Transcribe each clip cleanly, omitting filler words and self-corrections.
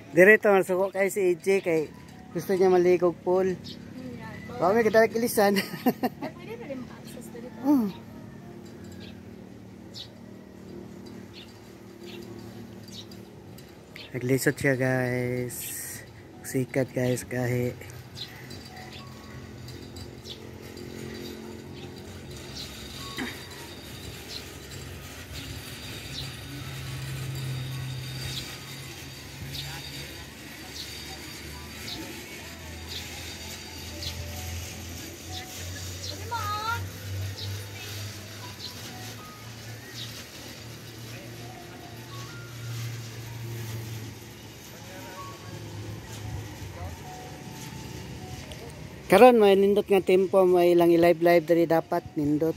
Direto masuko kay si AJ kay gusto niya maligog pool. Baka may kadalag ilisan. Ay, pwede na rin ma-access dito. Naglisod siya guys. Sikat guys kahit. Karon may nindot nga tempo may ilang i-live diri dapat nindot.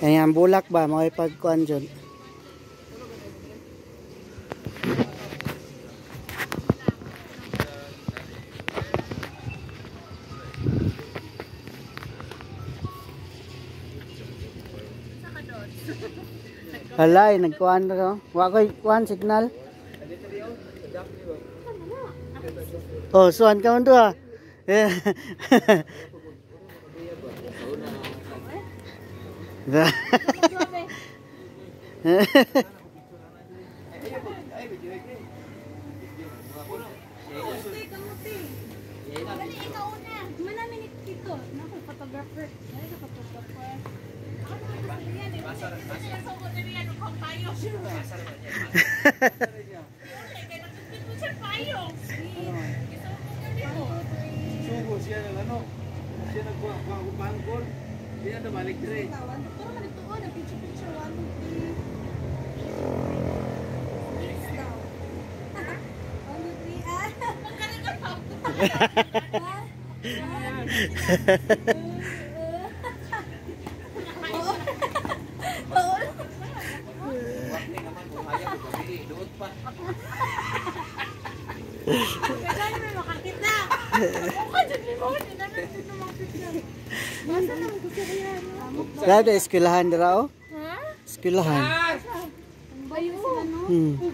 Kaya ang bulak ba may pagkuan dyan. Halay nagkuan ko. Wa koy kuan signal. Oh, suan ka man to ah. Sugo siya ng ano, siya nagkuha ng bangkol, siya na balik dire. Pero manito ko, nag-picture-picture 1, 2, 3, Dada eskwelahan dira oh. Ha? Eskwelahan. Bayo.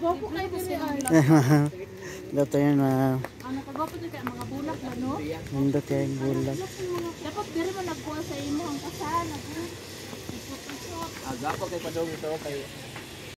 Gapo kayo kasi ay. Dato yan Ano kagapo to kay mga bulak ba no? nindot yan bulak. Dapat diri man nagkuha sa imo ang kasal. Agapo kay padong ito kay